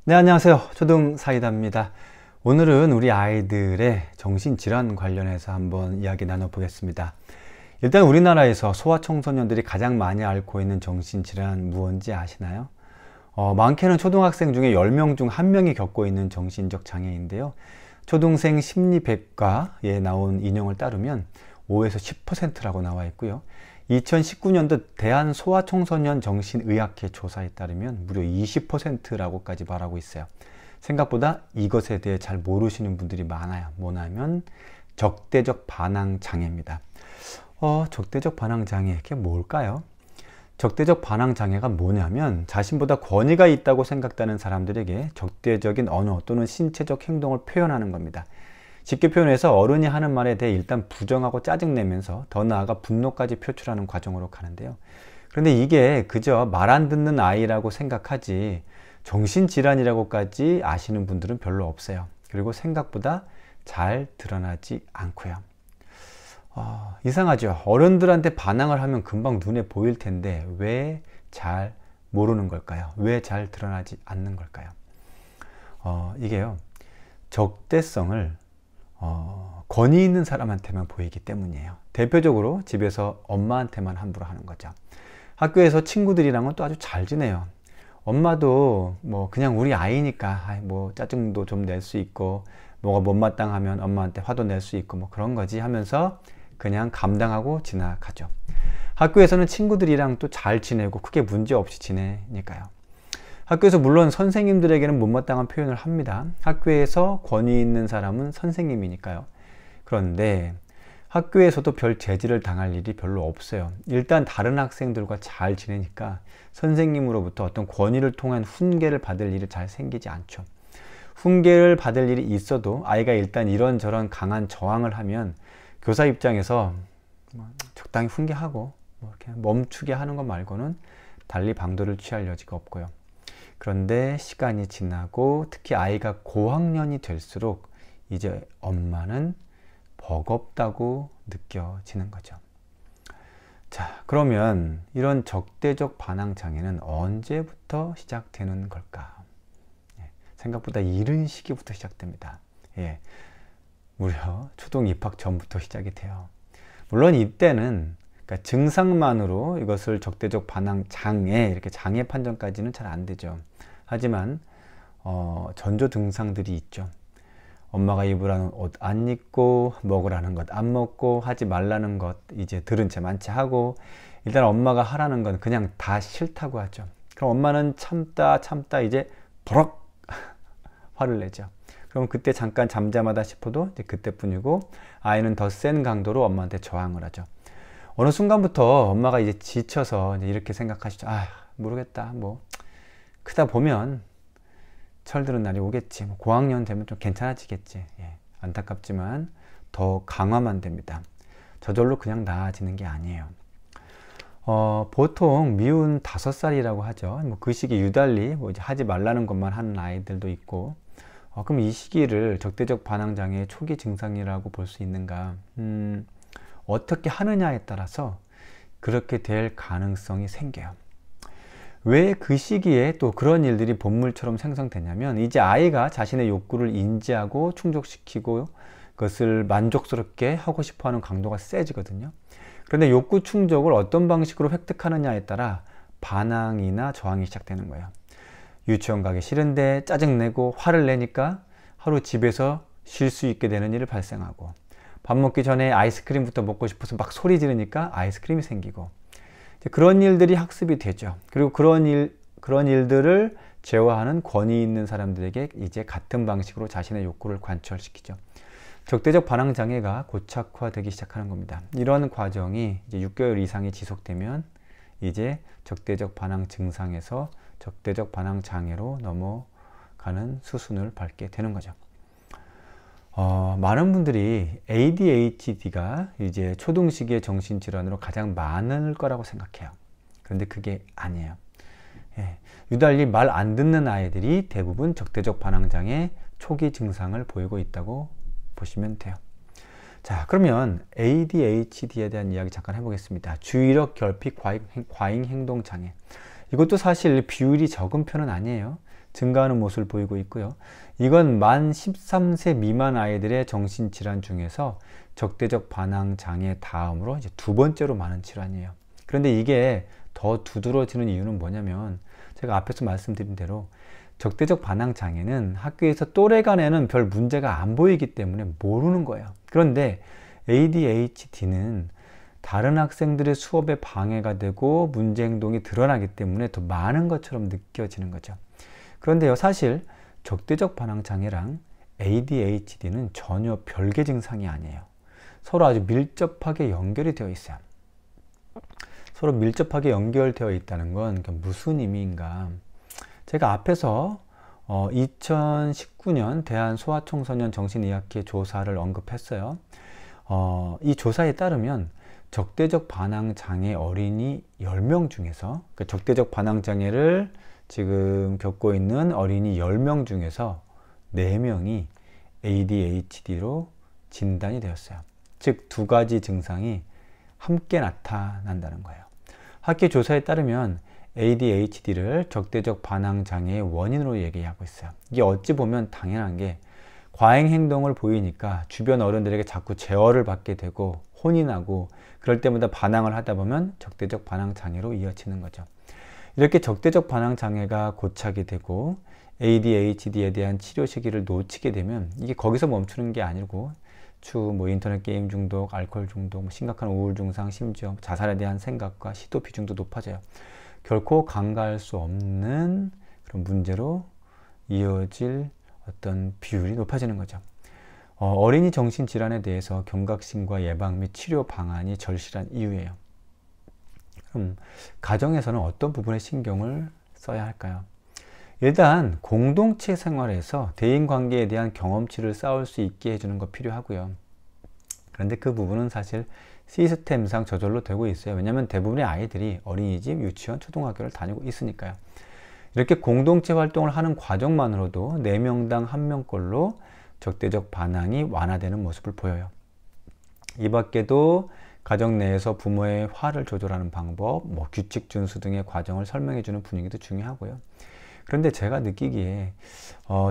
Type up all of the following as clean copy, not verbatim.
네, 안녕하세요. 초등사이다입니다. 오늘은 우리 아이들의 정신질환 관련해서 한번 이야기 나눠보겠습니다. 일단 우리나라에서 소아청소년들이 가장 많이 앓고 있는 정신질환 무엇인지 아시나요? 많게는 초등학생 중에 10명 중 1명이 겪고 있는 정신적 장애인데요. 초등생 심리백과에 나온 인용을 따르면 5에서 10%라고 나와 있고요. 2019년도 대한소아청소년 정신의학회 조사에 따르면 무려 20%라고까지 말하고 있어요. 생각보다 이것에 대해 잘 모르시는 분들이 많아요. 뭐냐면 적대적 반항장애입니다. 적대적 반항장애, 그게 뭘까요? 적대적 반항장애가 뭐냐면 자신보다 권위가 있다고 생각되는 사람들에게 적대적인 언어 또는 신체적 행동을 표현하는 겁니다. 쉽게 표현해서 어른이 하는 말에 대해 일단 부정하고 짜증내면서 더 나아가 분노까지 표출하는 과정으로 가는데요. 그런데 이게 그저 말 안 듣는 아이라고 생각하지 정신질환이라고까지 아시는 분들은 별로 없어요. 그리고 생각보다 잘 드러나지 않고요. 이상하죠. 어른들한테 반항을 하면 금방 눈에 보일 텐데 왜 잘 모르는 걸까요? 왜 잘 드러나지 않는 걸까요? 이게요, 적대성을 권위 있는 사람한테만 보이기 때문이에요. 대표적으로 집에서 엄마한테만 함부로 하는 거죠. 학교에서 친구들이랑은 또 아주 잘 지내요. 엄마도 뭐 그냥 우리 아이니까 뭐 짜증도 좀 낼 수 있고 뭐가 못마땅하면 엄마한테 화도 낼 수 있고 뭐 그런 거지 하면서 그냥 감당하고 지나가죠. 학교에서는 친구들이랑 또 잘 지내고 크게 문제 없이 지내니까요. 학교에서 물론 선생님들에게는 못마땅한 표현을 합니다. 학교에서 권위 있는 사람은 선생님이니까요. 그런데 학교에서도 별 제지를 당할 일이 별로 없어요. 일단 다른 학생들과 잘 지내니까 선생님으로부터 어떤 권위를 통한 훈계를 받을 일이 잘 생기지 않죠. 훈계를 받을 일이 있어도 아이가 일단 이런저런 강한 저항을 하면 교사 입장에서 적당히 훈계하고 이렇게 멈추게 하는 것 말고는 달리 방도를 취할 여지가 없고요. 그런데 시간이 지나고 특히 아이가 고학년이 될수록 이제 엄마는 버겁다고 느껴지는 거죠. 자, 그러면 이런 적대적 반항장애는 언제부터 시작되는 걸까? 생각보다 이른 시기부터 시작됩니다. 무려 초등 입학 전부터 시작이 돼요. 물론 이때는 그러니까 증상만으로 이것을 적대적 반항장애, 이렇게 장애 판정까지는 잘 안 되죠. 하지만 전조 증상들이 있죠. 엄마가 입으라는 옷 안 입고, 먹으라는 것 안 먹고, 하지 말라는 것 이제 들은 채 만체 하고, 일단 엄마가 하라는 건 그냥 다 싫다고 하죠. 그럼 엄마는 참다 이제 버럭 화를 내죠. 그럼 그때 잠깐 잠잠하다 싶어도 이제 그때뿐이고, 아이는 더 센 강도로 엄마한테 저항을 하죠. 어느 순간부터 엄마가 이제 지쳐서 이제 이렇게 생각하시죠. 모르겠다. 뭐 크다 보면 철드는 날이 오겠지. 뭐 고학년 되면 좀 괜찮아지겠지. 안타깝지만 더 강화만 됩니다. 저절로 그냥 나아지는 게 아니에요. 보통 미운 5살이라고 하죠. 뭐 그 시기 유달리 뭐 이제 하지 말라는 것만 하는 아이들도 있고. 그럼 이 시기를 적대적 반항장애의 초기 증상이라고 볼 수 있는가? 어떻게 하느냐에 따라서 그렇게 될 가능성이 생겨요. 왜 그 시기에 또 그런 일들이 본물처럼 생성되냐면 이제 아이가 자신의 욕구를 인지하고 충족시키고 그것을 만족스럽게 하고 싶어하는 강도가 세지거든요. 그런데 욕구 충족을 어떤 방식으로 획득하느냐에 따라 반항이나 저항이 시작되는 거예요. 유치원 가기 싫은데 짜증내고 화를 내니까 하루 집에서 쉴 수 있게 되는 일이 발생하고, 밥 먹기 전에 아이스크림부터 먹고 싶어서 막 소리 지르니까 아이스크림이 생기고, 그런 일들이 학습이 되죠. 그리고 그런 일들을 제어하는 권위 있는 사람들에게 이제 같은 방식으로 자신의 욕구를 관철시키죠. 적대적 반항 장애가 고착화되기 시작하는 겁니다. 이런 과정이 이제 6개월 이상이 지속되면 이제 적대적 반항 증상에서 적대적 반항 장애로 넘어가는 수순을 밟게 되는 거죠. 많은 분들이 ADHD가 이제 초등 시기의 정신질환으로 가장 많을 거라고 생각해요. 그런데 그게 아니에요. 유달리 말 안 듣는 아이들이 대부분 적대적 반항장애 초기 증상을 보이고 있다고 보시면 돼요. 자, 그러면 ADHD에 대한 이야기 잠깐 해보겠습니다. 주의력 결핍 과잉 행동 장애. 이것도 사실 비율이 적은 편은 아니에요. 증가하는 모습을 보이고 있고요. 이건 만 13세 미만 아이들의 정신질환 중에서 적대적 반항 장애 다음으로 이제 두 번째로 많은 질환이에요. 그런데 이게 더 두드러지는 이유는 뭐냐면, 제가 앞에서 말씀드린 대로 적대적 반항 장애는 학교에서 또래 간에는 별 문제가 안 보이기 때문에 모르는 거예요. 그런데 ADHD는 다른 학생들의 수업에 방해가 되고 문제 행동이 드러나기 때문에 더 많은 것처럼 느껴지는 거죠. 그런데요, 사실 적대적 반항 장애랑 ADHD는 전혀 별개 증상이 아니에요. 서로 아주 밀접하게 연결이 되어 있어요. 서로 밀접하게 연결되어 있다는 건 무슨 의미인가? 제가 앞에서 2019년 대한소아청소년 정신의학회 조사를 언급했어요. 이 조사에 따르면 적대적 반항 장애 어린이 10명 중에서, 적대적 반항 장애를 지금 겪고 있는 어린이 10명 중에서 4명이 ADHD로 진단이 되었어요. 즉, 두 가지 증상이 함께 나타난다는 거예요. 학회 조사에 따르면 ADHD를 적대적 반항 장애의 원인으로 얘기하고 있어요. 이게 어찌 보면 당연한 게, 과잉 행동을 보이니까 주변 어른들에게 자꾸 제어를 받게 되고 혼이 나고, 그럴 때마다 반항을 하다 보면 적대적 반항 장애로 이어지는 거죠. 이렇게 적대적 반항 장애가 고착이 되고 ADHD에 대한 치료 시기를 놓치게 되면 이게 거기서 멈추는 게 아니고 인터넷 게임 중독, 알코올 중독, 심각한 우울 증상, 심지어 자살에 대한 생각과 시도 비중도 높아져요. 결코 간과할 수 없는 그런 문제로 이어질 어떤 비율이 높아지는 거죠. 어린이 정신질환에 대해서 경각심과 예방 및 치료 방안이 절실한 이유예요. 그럼 가정에서는 어떤 부분에 신경을 써야 할까요? 일단 공동체 생활에서 대인관계에 대한 경험치를 쌓을 수 있게 해주는 거 필요하고요. 그런데 그 부분은 사실 시스템상 저절로 되고 있어요. 왜냐하면 대부분의 아이들이 어린이집, 유치원, 초등학교를 다니고 있으니까요. 이렇게 공동체 활동을 하는 과정만으로도 4명당 1명꼴로 적대적 반항이 완화되는 모습을 보여요. 이 밖에도 가정 내에서 부모의 화를 조절하는 방법, 규칙 준수 등의 과정을 설명해주는 분위기도 중요하고요. 그런데 제가 느끼기에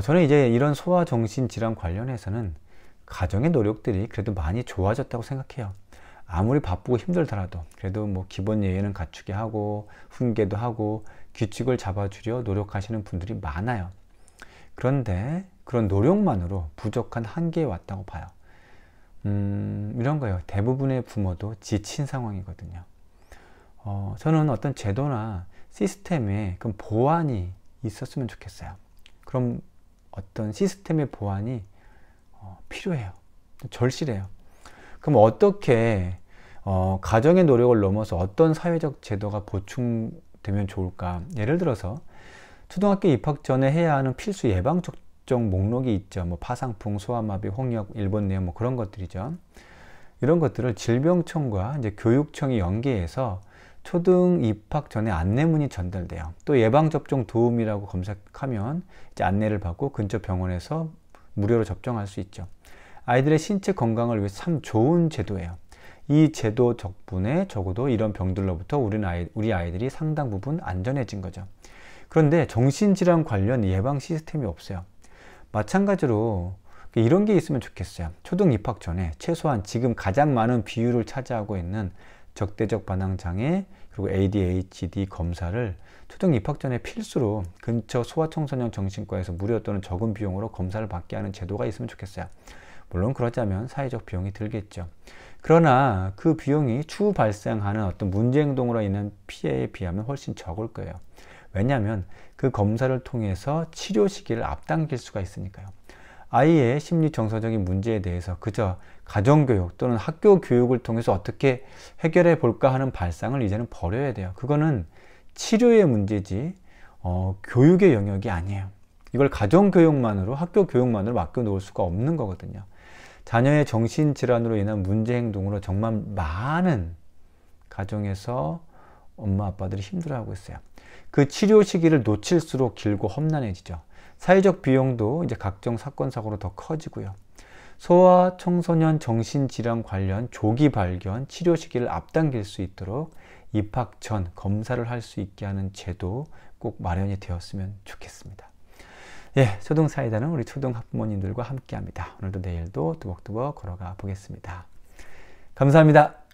저는 이제 이런 소아정신질환 관련해서는 가정의 노력들이 그래도 많이 좋아졌다고 생각해요. 아무리 바쁘고 힘들더라도 그래도 기본 예의는 갖추게 하고 훈계도 하고 규칙을 잡아주려 노력하시는 분들이 많아요. 그런데 그런 노력만으로 부족한 한계에 왔다고 봐요. 이런 거예요. 대부분의 부모도 지친 상황이거든요. 저는 어떤 제도나 시스템에 그런 보완이 있었으면 좋겠어요. 그럼 어떤 시스템의 보완이 필요해요. 절실해요. 그럼 어떻게 가정의 노력을 넘어서 어떤 사회적 제도가 보충되면 좋을까? 예를 들어서 초등학교 입학 전에 해야 하는 필수 예방접종 목록이 있죠. 파상풍, 소아마비, 홍역, 일본뇌염 그런 것들이죠. 이런 것들을 질병청과 이제 교육청이 연계해서 초등 입학 전에 안내문이 전달돼요. 또 예방접종 도움이라고 검색하면 이제 안내를 받고 근처 병원에서 무료로 접종할 수 있죠. 아이들의 신체 건강을 위해 참 좋은 제도예요. 이 제도 덕분에 적어도 이런 병들로부터 우리 아이들이 상당 부분 안전해진 거죠. 그런데 정신질환 관련 예방 시스템이 없어요. 마찬가지로 이런 게 있으면 좋겠어요. 초등 입학 전에 최소한 지금 가장 많은 비율을 차지하고 있는 적대적 반항 장애 그리고 ADHD 검사를 초등 입학 전에 필수로 근처 소아청소년 정신과에서 무료 또는 적은 비용으로 검사를 받게 하는 제도가 있으면 좋겠어요. 물론 그러자면 사회적 비용이 들겠죠. 그러나 그 비용이 추후 발생하는 어떤 문제 행동으로 인한 피해에 비하면 훨씬 적을 거예요. 왜냐하면 그 검사를 통해서 치료 시기를 앞당길 수가 있으니까요. 아이의 심리 정서적인 문제에 대해서 그저 가정교육 또는 학교 교육을 통해서 어떻게 해결해 볼까 하는 발상을 이제는 버려야 돼요. 그거는 치료의 문제지 교육의 영역이 아니에요. 이걸 가정교육만으로 학교 교육만으로 맡겨놓을 수가 없는 거거든요. 자녀의 정신질환으로 인한 문제 행동으로 정말 많은 가정에서 엄마 아빠들이 힘들어하고 있어요. 그 치료 시기를 놓칠수록 길고 험난해지죠. 사회적 비용도 이제 각종 사건 사고로 더 커지고요. 소아 청소년 정신질환 관련 조기 발견 치료 시기를 앞당길 수 있도록 입학 전 검사를 할 수 있게 하는 제도 꼭 마련이 되었으면 좋겠습니다. 예, 초등사이다는 우리 초등학부모님들과 함께 합니다. 오늘도 내일도 뚜벅뚜벅 걸어가 보겠습니다. 감사합니다.